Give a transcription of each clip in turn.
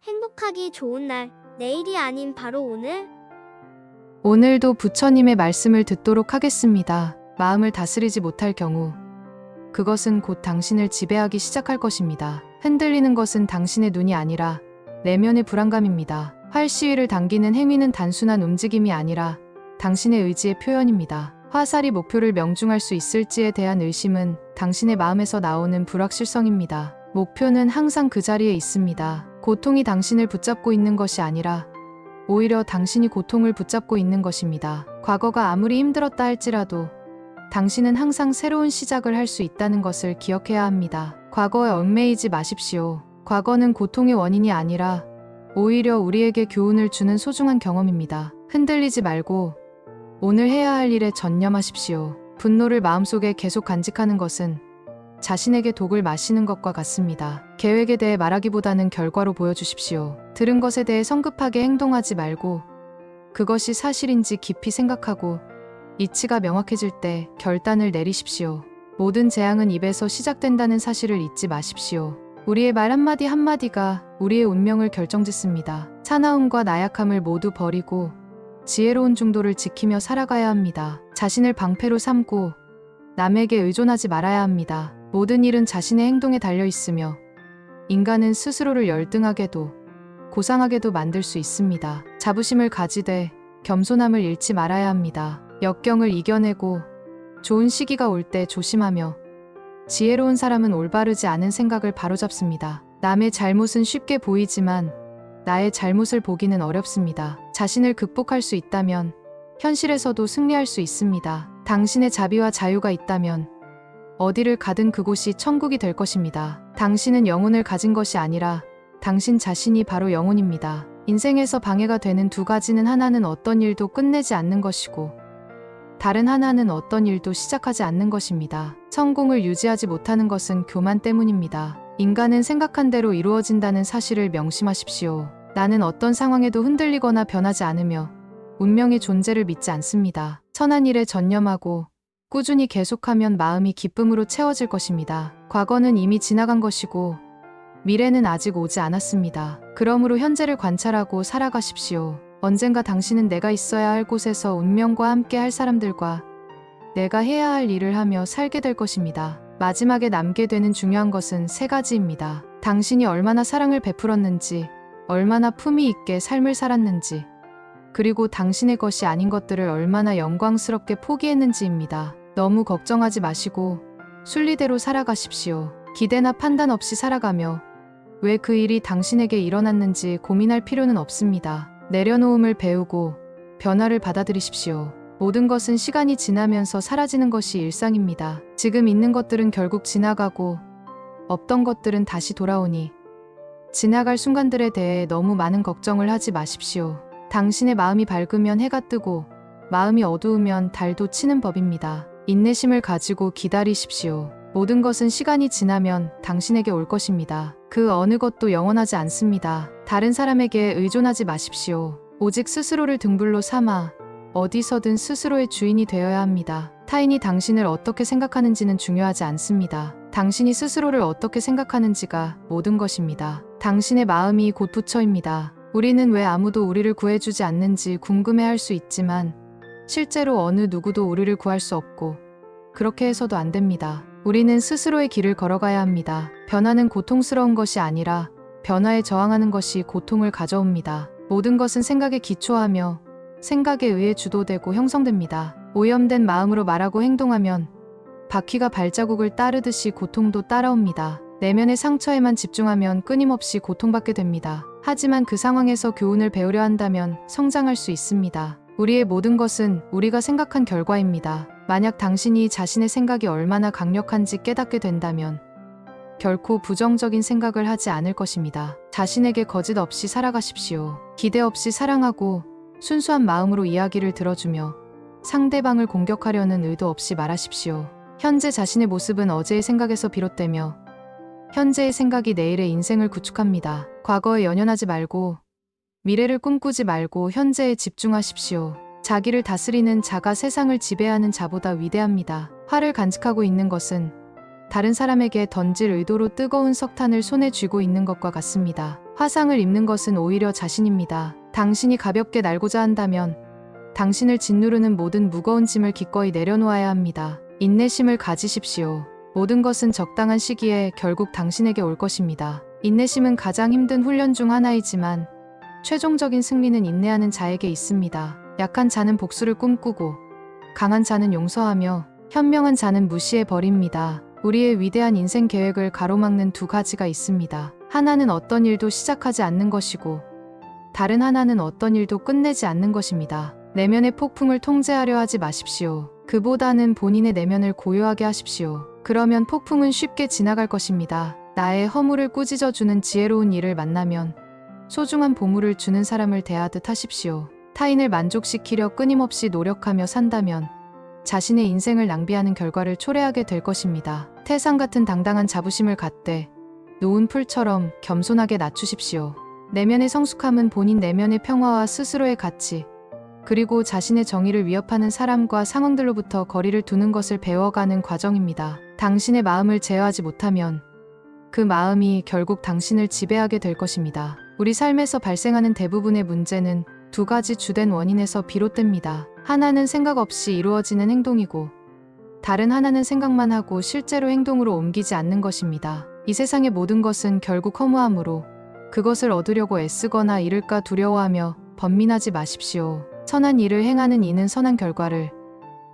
행복하기 좋은 날, 내일이 아닌 바로 오늘. 오늘도 부처님의 말씀을 듣도록 하겠습니다. 마음을 다스리지 못할 경우 그것은 곧 당신을 지배하기 시작할 것입니다. 흔들리는 것은 당신의 눈이 아니라 내면의 불안감입니다. 활 시위를 당기는 행위는 단순한 움직임이 아니라 당신의 의지의 표현입니다. 화살이 목표를 명중할 수 있을지에 대한 의심은 당신의 마음에서 나오는 불확실성입니다. 목표는 항상 그 자리에 있습니다. 고통이 당신을 붙잡고 있는 것이 아니라 오히려 당신이 고통을 붙잡고 있는 것입니다. 과거가 아무리 힘들었다 할지라도 당신은 항상 새로운 시작을 할 수 있다는 것을 기억해야 합니다. 과거에 얽매이지 마십시오. 과거는 고통의 원인이 아니라 오히려 우리에게 교훈을 주는 소중한 경험입니다. 흔들리지 말고 오늘 해야 할 일에 전념하십시오. 분노를 마음속에 계속 간직하는 것은 자신에게 독을 마시는 것과 같습니다. 계획에 대해 말하기보다는 결과로 보여주십시오. 들은 것에 대해 성급하게 행동하지 말고 그것이 사실인지 깊이 생각하고 이치가 명확해질 때 결단을 내리십시오. 모든 재앙은 입에서 시작된다는 사실을 잊지 마십시오. 우리의 말 한마디 한마디가 우리의 운명을 결정짓습니다. 사나움과 나약함을 모두 버리고 지혜로운 중도를 지키며 살아가야 합니다. 자신을 방패로 삼고 남에게 의존하지 말아야 합니다. 모든 일은 자신의 행동에 달려 있으며 인간은 스스로를 열등하게도 고상하게도 만들 수 있습니다. 자부심을 가지되 겸손함을 잃지 말아야 합니다. 역경을 이겨내고 좋은 시기가 올 때 조심하며 지혜로운 사람은 올바르지 않은 생각을 바로잡습니다. 남의 잘못은 쉽게 보이지만 나의 잘못을 보기는 어렵습니다. 자신을 극복할 수 있다면 현실에서도 승리할 수 있습니다. 당신의 자비와 자유가 있다면 어디를 가든 그곳이 천국이 될 것입니다. 당신은 영혼을 가진 것이 아니라 당신 자신이 바로 영혼입니다. 인생에서 방해가 되는 두 가지는 하나는 어떤 일도 끝내지 않는 것이고 다른 하나는 어떤 일도 시작하지 않는 것입니다. 성공을 유지하지 못하는 것은 교만 때문입니다. 인간은 생각한 대로 이루어진다는 사실을 명심하십시오. 나는 어떤 상황에도 흔들리거나 변하지 않으며 운명의 존재를 믿지 않습니다. 선한 일에 전념하고 꾸준히 계속하면 마음이 기쁨으로 채워질 것입니다. 과거는 이미 지나간 것이고 미래는 아직 오지 않았습니다. 그러므로 현재를 관찰하고 살아가십시오. 언젠가 당신은 내가 있어야 할 곳에서 운명과 함께 할 사람들과 내가 해야 할 일을 하며 살게 될 것입니다. 마지막에 남게 되는 중요한 것은 세 가지입니다. 당신이 얼마나 사랑을 베풀었는지, 얼마나 품위 있게 삶을 살았는지, 그리고 당신의 것이 아닌 것들을 얼마나 영광스럽게 포기했는지입니다. 너무 걱정하지 마시고 순리대로 살아가십시오. 기대나 판단 없이 살아가며 왜 그 일이 당신에게 일어났는지 고민할 필요는 없습니다. 내려놓음을 배우고 변화를 받아들이십시오. 모든 것은 시간이 지나면서 사라지는 것이 일상입니다. 지금 있는 것들은 결국 지나가고 없던 것들은 다시 돌아오니 지나갈 순간들에 대해 너무 많은 걱정을 하지 마십시오. 당신의 마음이 밝으면 해가 뜨고 마음이 어두우면 달도 치는 법입니다. 인내심을 가지고 기다리십시오. 모든 것은 시간이 지나면 당신에게 올 것입니다. 그 어느 것도 영원하지 않습니다. 다른 사람에게 의존하지 마십시오. 오직 스스로를 등불로 삼아 어디서든 스스로의 주인이 되어야 합니다. 타인이 당신을 어떻게 생각하는지는 중요하지 않습니다. 당신이 스스로를 어떻게 생각하는지가 모든 것입니다. 당신의 마음이 곧 부처입니다. 우리는 왜 아무도 우리를 구해주지 않는지 궁금해할 수 있지만 실제로 어느 누구도 우리를 구할 수 없고 그렇게 해서도 안 됩니다. 우리는 스스로의 길을 걸어가야 합니다. 변화는 고통스러운 것이 아니라 변화에 저항하는 것이 고통을 가져옵니다. 모든 것은 생각에 기초하며 생각에 의해 주도되고 형성됩니다. 오염된 마음으로 말하고 행동하면 바퀴가 발자국을 따르듯이 고통도 따라옵니다. 내면의 상처에만 집중하면 끊임없이 고통받게 됩니다. 하지만 그 상황에서 교훈을 배우려 한다면 성장할 수 있습니다. 우리의 모든 것은 우리가 생각한 결과입니다. 만약 당신이 자신의 생각이 얼마나 강력한지 깨닫게 된다면 결코 부정적인 생각을 하지 않을 것입니다. 자신에게 거짓 없이 살아가십시오. 기대 없이 사랑하고 순수한 마음으로 이야기를 들어주며 상대방을 공격하려는 의도 없이 말하십시오. 현재 자신의 모습은 어제의 생각에서 비롯되며 현재의 생각이 내일의 인생을 구축합니다. 과거에 연연하지 말고 미래를 꿈꾸지 말고 현재에 집중하십시오. 자기를 다스리는 자가 세상을 지배하는 자보다 위대합니다. 화를 간직하고 있는 것은 다른 사람에게 던질 의도로 뜨거운 석탄을 손에 쥐고 있는 것과 같습니다. 화상을 입는 것은 오히려 자신입니다. 당신이 가볍게 날고자 한다면 당신을 짓누르는 모든 무거운 짐을 기꺼이 내려놓아야 합니다. 인내심을 가지십시오. 모든 것은 적당한 시기에 결국 당신에게 올 것입니다. 인내심은 가장 힘든 훈련 중 하나이지만 최종적인 승리는 인내하는 자에게 있습니다. 약한 자는 복수를 꿈꾸고 강한 자는 용서하며 현명한 자는 무시해버립니다. 우리의 위대한 인생 계획을 가로막는 두 가지가 있습니다. 하나는 어떤 일도 시작하지 않는 것이고 다른 하나는 어떤 일도 끝내지 않는 것입니다. 내면의 폭풍을 통제하려 하지 마십시오. 그보다는 본인의 내면을 고요하게 하십시오. 그러면 폭풍은 쉽게 지나갈 것입니다. 나의 허물을 꾸짖어주는 지혜로운 이를 만나면 소중한 보물을 주는 사람을 대하듯 하십시오. 타인을 만족시키려 끊임없이 노력하며 산다면 자신의 인생을 낭비하는 결과를 초래하게 될 것입니다. 태산 같은 당당한 자부심을 갖되 놓은 풀처럼 겸손하게 낮추십시오. 내면의 성숙함은 본인 내면의 평화와 스스로의 가치, 그리고 자신의 정의를 위협하는 사람과 상황들로부터 거리를 두는 것을 배워가는 과정입니다. 당신의 마음을 제어하지 못하면 그 마음이 결국 당신을 지배하게 될 것입니다. 우리 삶에서 발생하는 대부분의 문제는 두 가지 주된 원인에서 비롯됩니다. 하나는 생각 없이 이루어지는 행동이고 다른 하나는 생각만 하고 실제로 행동으로 옮기지 않는 것입니다. 이 세상의 모든 것은 결국 허무함으로 그것을 얻으려고 애쓰거나 잃을까 두려워하며 번민하지 마십시오. 선한 일을 행하는 이는 선한 결과를,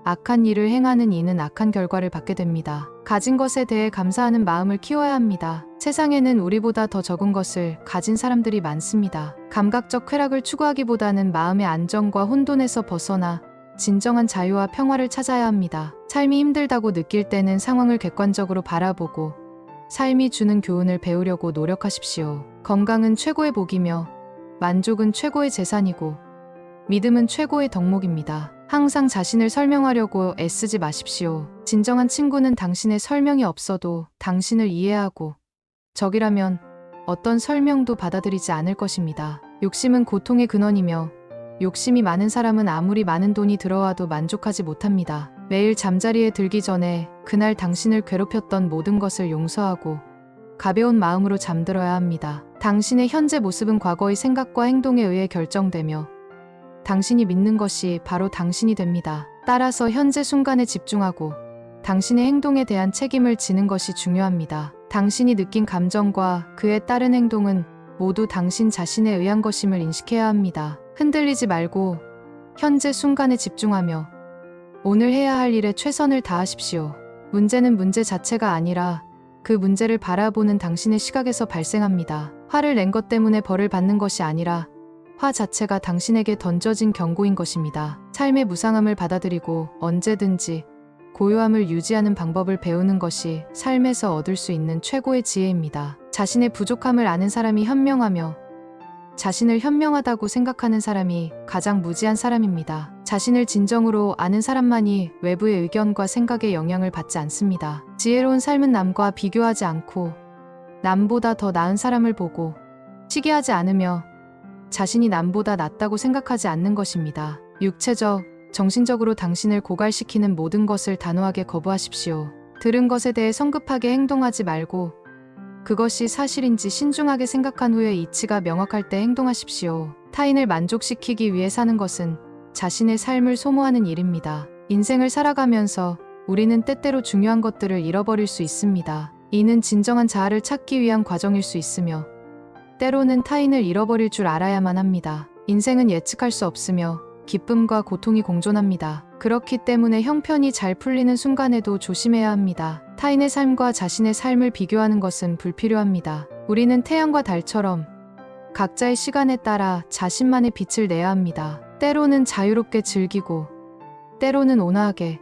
악한 일을 행하는 이는 악한 결과를 받게 됩니다. 가진 것에 대해 감사하는 마음을 키워야 합니다. 세상에는 우리보다 더 적은 것을 가진 사람들이 많습니다. 감각적 쾌락을 추구하기보다는 마음의 안정과 혼돈에서 벗어나 진정한 자유와 평화를 찾아야 합니다. 삶이 힘들다고 느낄 때는 상황을 객관적으로 바라보고 삶이 주는 교훈을 배우려고 노력하십시오. 건강은 최고의 복이며 만족은 최고의 재산이고 믿음은 최고의 덕목입니다. 항상 자신을 설명하려고 애쓰지 마십시오. 진정한 친구는 당신의 설명이 없어도 당신을 이해하고 적이라면 어떤 설명도 받아들이지 않을 것입니다. 욕심은 고통의 근원이며 욕심이 많은 사람은 아무리 많은 돈이 들어와도 만족하지 못합니다. 매일 잠자리에 들기 전에 그날 당신을 괴롭혔던 모든 것을 용서하고 가벼운 마음으로 잠들어야 합니다. 당신의 현재 모습은 과거의 생각과 행동에 의해 결정되며 당신이 믿는 것이 바로 당신이 됩니다. 따라서 현재 순간에 집중하고 당신의 행동에 대한 책임을 지는 것이 중요합니다. 당신이 느낀 감정과 그에 따른 행동은 모두 당신 자신에 의한 것임을 인식해야 합니다. 흔들리지 말고 현재 순간에 집중하며 오늘 해야 할 일에 최선을 다하십시오. 문제는 문제 자체가 아니라 그 문제를 바라보는 당신의 시각에서 발생합니다. 화를 낸 것 때문에 벌을 받는 것이 아니라 화 자체가 당신에게 던져진 경고인 것입니다. 삶의 무상함을 받아들이고 언제든지 고요함을 유지하는 방법을 배우는 것이 삶에서 얻을 수 있는 최고의 지혜입니다. 자신의 부족함을 아는 사람이 현명하며 자신을 현명하다고 생각하는 사람이 가장 무지한 사람입니다. 자신을 진정으로 아는 사람만이 외부의 의견과 생각에 영향을 받지 않습니다. 지혜로운 삶은 남과 비교하지 않고 남보다 더 나은 사람을 보고 시기하지 않으며 자신이 남보다 낫다고 생각하지 않는 것입니다. 육체적, 정신적으로 당신을 고갈시키는 모든 것을 단호하게 거부하십시오. 들은 것에 대해 성급하게 행동하지 말고 그것이 사실인지 신중하게 생각한 후에 이치가 명확할 때 행동하십시오. 타인을 만족시키기 위해 사는 것은 자신의 삶을 소모하는 일입니다. 인생을 살아가면서 우리는 때때로 중요한 것들을 잃어버릴 수 있습니다. 이는 진정한 자아를 찾기 위한 과정일 수 있으며 때로는 타인을 잃어버릴 줄 알아야만 합니다. 인생은 예측할 수 없으며 기쁨과 고통이 공존합니다. 그렇기 때문에 형편이 잘 풀리는 순간에도 조심해야 합니다. 타인의 삶과 자신의 삶을 비교하는 것은 불필요합니다. 우리는 태양과 달처럼 각자의 시간에 따라 자신만의 빛을 내야 합니다. 때로는 자유롭게 즐기고 때로는 온화하게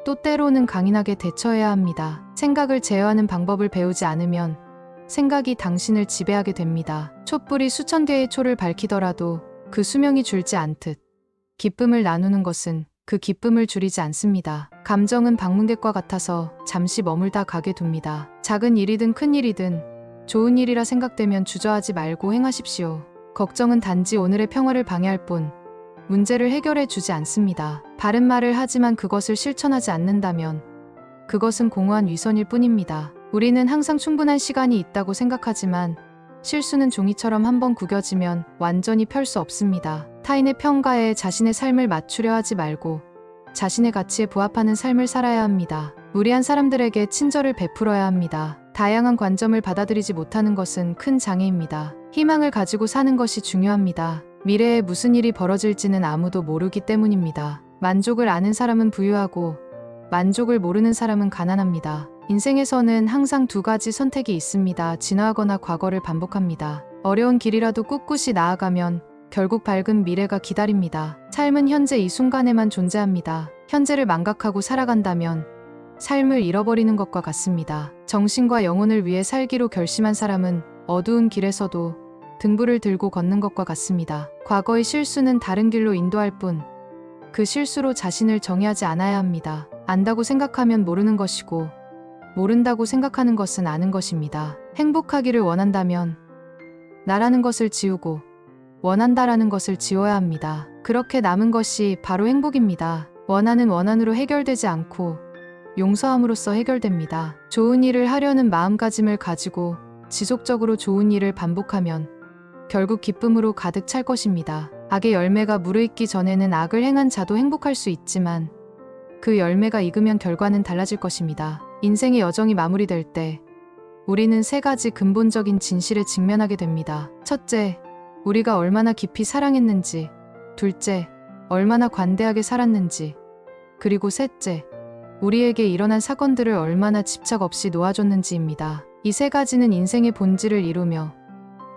또 때로는 강인하게 대처해야 합니다. 생각을 제어하는 방법을 배우지 않으면 생각이 당신을 지배하게 됩니다. 촛불이 수천 개의 초를 밝히더라도 그 수명이 줄지 않듯 기쁨을 나누는 것은 그 기쁨을 줄이지 않습니다. 감정은 방문객과 같아서 잠시 머물다 가게 둡니다. 작은 일이든 큰 일이든 좋은 일이라 생각되면 주저하지 말고 행하십시오. 걱정은 단지 오늘의 평화를 방해할 뿐 문제를 해결해 주지 않습니다. 바른 말을 하지만 그것을 실천하지 않는다면 그것은 공허한 위선일 뿐입니다. 우리는 항상 충분한 시간이 있다고 생각하지만 실수는 종이처럼 한번 구겨지면 완전히 펼 수 없습니다. 타인의 평가에 자신의 삶을 맞추려 하지 말고 자신의 가치에 부합하는 삶을 살아야 합니다. 무리한 사람들에게 친절을 베풀어야 합니다. 다양한 관점을 받아들이지 못하는 것은 큰 장애입니다. 희망을 가지고 사는 것이 중요합니다. 미래에 무슨 일이 벌어질지는 아무도 모르기 때문입니다. 만족을 아는 사람은 부유하고 만족을 모르는 사람은 가난합니다. 인생에서는 항상 두 가지 선택이 있습니다. 진화하거나 과거를 반복합니다. 어려운 길이라도 꿋꿋이 나아가면 결국 밝은 미래가 기다립니다. 삶은 현재 이 순간에만 존재합니다. 현재를 망각하고 살아간다면 삶을 잃어버리는 것과 같습니다. 정신과 영혼을 위해 살기로 결심한 사람은 어두운 길에서도 등불을 들고 걷는 것과 같습니다. 과거의 실수는 다른 길로 인도할 뿐 그 실수로 자신을 정의하지 않아야 합니다. 안다고 생각하면 모르는 것이고 모른다고 생각하는 것은 아는 것입니다. 행복하기를 원한다면 나라는 것을 지우고 원한다라는 것을 지워야 합니다. 그렇게 남은 것이 바로 행복입니다. 원한은 원한으로 해결되지 않고 용서함으로써 해결됩니다. 좋은 일을 하려는 마음가짐을 가지고 지속적으로 좋은 일을 반복하면 결국 기쁨으로 가득 찰 것입니다. 악의 열매가 무르익기 전에는 악을 행한 자도 행복할 수 있지만 그 열매가 익으면 결과는 달라질 것입니다. 인생의 여정이 마무리될 때 우리는 세 가지 근본적인 진실에 직면하게 됩니다. 첫째, 우리가 얼마나 깊이 사랑했는지. 둘째, 얼마나 관대하게 살았는지. 그리고 셋째, 우리에게 일어난 사건들을 얼마나 집착 없이 놓아줬는지입니다. 이 세 가지는 인생의 본질을 이루며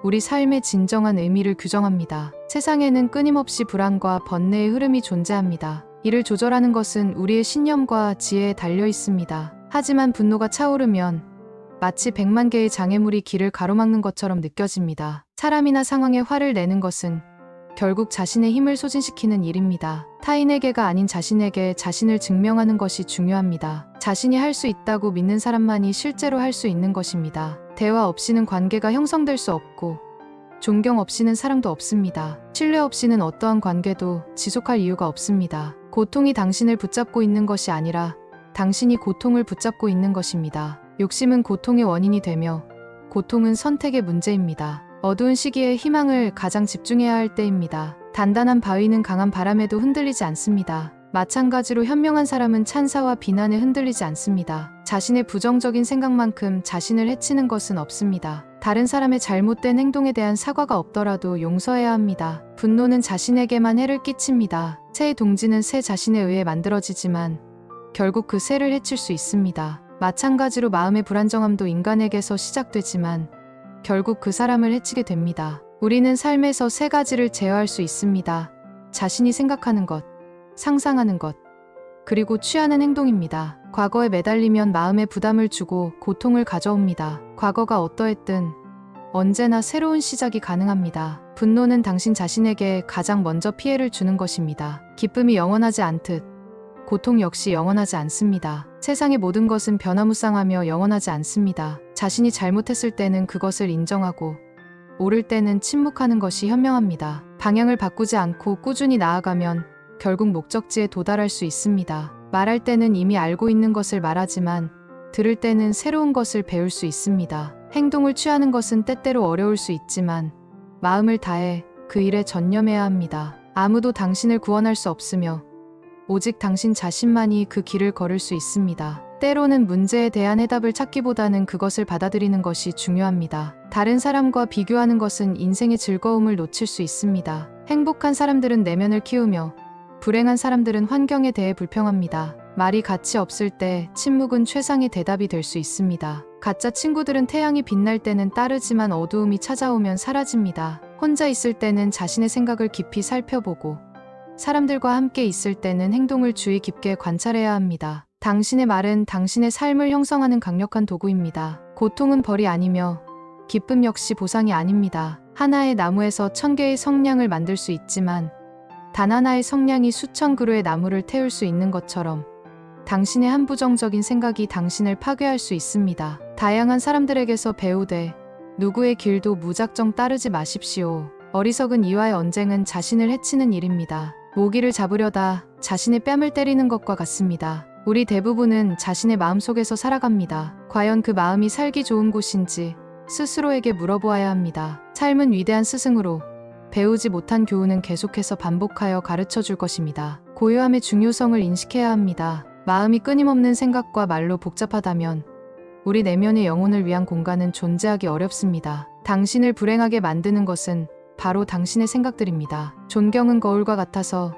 우리 삶의 진정한 의미를 규정합니다. 세상에는 끊임없이 불안과 번뇌의 흐름이 존재합니다. 이를 조절하는 것은 우리의 신념과 지혜에 달려 있습니다. 하지만 분노가 차오르면 마치 100만 개의 장애물이 길을 가로막는 것처럼 느껴집니다. 사람이나 상황에 화를 내는 것은 결국 자신의 힘을 소진시키는 일입니다. 타인에게가 아닌 자신에게 자신을 증명하는 것이 중요합니다. 자신이 할 수 있다고 믿는 사람만이 실제로 할 수 있는 것입니다. 대화 없이는 관계가 형성될 수 없고 존경 없이는 사랑도 없습니다. 신뢰 없이는 어떠한 관계도 지속할 이유가 없습니다. 고통이 당신을 붙잡고 있는 것이 아니라 당신이 고통을 붙잡고 있는 것입니다. 욕심은 고통의 원인이 되며 고통은 선택의 문제입니다. 어두운 시기에 희망을 가장 집중해야 할 때입니다. 단단한 바위는 강한 바람에도 흔들리지 않습니다. 마찬가지로 현명한 사람은 찬사와 비난에 흔들리지 않습니다. 자신의 부정적인 생각만큼 자신을 해치는 것은 없습니다. 다른 사람의 잘못된 행동에 대한 사과가 없더라도 용서해야 합니다. 분노는 자신에게만 해를 끼칩니다. 새의 동지는 새 자신에 의해 만들어지지만 결국 그 새를 해칠 수 있습니다. 마찬가지로 마음의 불안정함도 인간에게서 시작되지만 결국 그 사람을 해치게 됩니다. 우리는 삶에서 세 가지를 제어할 수 있습니다. 자신이 생각하는 것, 상상하는 것, 그리고 취하는 행동입니다. 과거에 매달리면 마음에 부담을 주고 고통을 가져옵니다. 과거가 어떠했든 언제나 새로운 시작이 가능합니다. 분노는 당신 자신에게 가장 먼저 피해를 주는 것입니다. 기쁨이 영원하지 않듯 고통 역시 영원하지 않습니다. 세상의 모든 것은 변화무쌍하며 영원하지 않습니다. 자신이 잘못했을 때는 그것을 인정하고 옳을 때는 침묵하는 것이 현명합니다. 방향을 바꾸지 않고 꾸준히 나아가면 결국 목적지에 도달할 수 있습니다. 말할 때는 이미 알고 있는 것을 말하지만 들을 때는 새로운 것을 배울 수 있습니다. 행동을 취하는 것은 때때로 어려울 수 있지만 마음을 다해 그 일에 전념해야 합니다. 아무도 당신을 구원할 수 없으며 오직 당신 자신만이 그 길을 걸을 수 있습니다. 때로는 문제에 대한 해답을 찾기보다는 그것을 받아들이는 것이 중요합니다. 다른 사람과 비교하는 것은 인생의 즐거움을 놓칠 수 있습니다. 행복한 사람들은 내면을 키우며 불행한 사람들은 환경에 대해 불평합니다. 말이 가치 없을 때 침묵은 최상의 대답이 될 수 있습니다. 가짜 친구들은 태양이 빛날 때는 따르지만 어두움이 찾아오면 사라집니다. 혼자 있을 때는 자신의 생각을 깊이 살펴보고 사람들과 함께 있을 때는 행동을 주의 깊게 관찰해야 합니다. 당신의 말은 당신의 삶을 형성하는 강력한 도구입니다. 고통은 벌이 아니며 기쁨 역시 보상이 아닙니다. 하나의 나무에서 1000개의 성냥을 만들 수 있지만 단 하나의 성냥이 수천 그루의 나무를 태울 수 있는 것처럼 당신의 한 부정적인 생각이 당신을 파괴할 수 있습니다. 다양한 사람들에게서 배우되 누구의 길도 무작정 따르지 마십시오. 어리석은 이와의 언쟁은 자신을 해치는 일입니다. 모기를 잡으려다 자신의 뺨을 때리는 것과 같습니다. 우리 대부분은 자신의 마음속에서 살아갑니다. 과연 그 마음이 살기 좋은 곳인지 스스로에게 물어보아야 합니다. 삶은 위대한 스승으로 배우지 못한 교훈은 계속해서 반복하여 가르쳐 줄 것입니다. 고요함의 중요성을 인식해야 합니다. 마음이 끊임없는 생각과 말로 복잡하다면 우리 내면의 영혼을 위한 공간은 존재하기 어렵습니다. 당신을 불행하게 만드는 것은 바로 당신의 생각들입니다. 존경은 거울과 같아서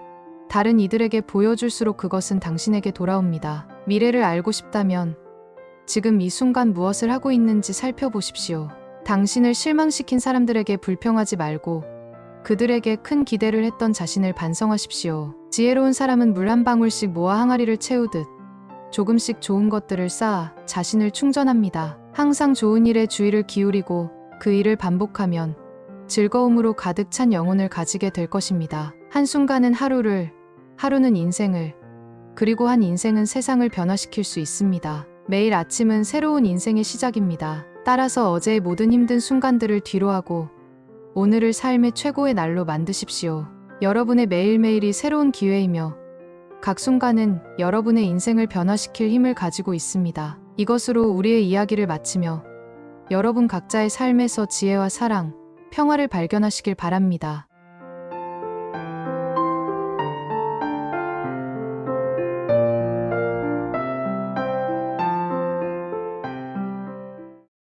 다른 이들에게 보여줄수록 그것은 당신에게 돌아옵니다. 미래를 알고 싶다면 지금 이 순간 무엇을 하고 있는지 살펴보십시오. 당신을 실망시킨 사람들에게 불평하지 말고 그들에게 큰 기대를 했던 자신을 반성하십시오. 지혜로운 사람은 물 한 방울씩 모아 항아리를 채우듯 조금씩 좋은 것들을 쌓아 자신을 충전합니다. 항상 좋은 일에 주의를 기울이고 그 일을 반복하면 즐거움으로 가득 찬 영혼을 가지게 될 것입니다. 한순간은 하루는 인생을, 그리고 한 인생은 세상을 변화시킬 수 있습니다. 매일 아침은 새로운 인생의 시작입니다. 따라서 어제의 모든 힘든 순간들을 뒤로하고 오늘을 삶의 최고의 날로 만드십시오. 여러분의 매일매일이 새로운 기회이며 각 순간은 여러분의 인생을 변화시킬 힘을 가지고 있습니다. 이것으로 우리의 이야기를 마치며 여러분 각자의 삶에서 지혜와 사랑, 평화를 발견하시길 바랍니다.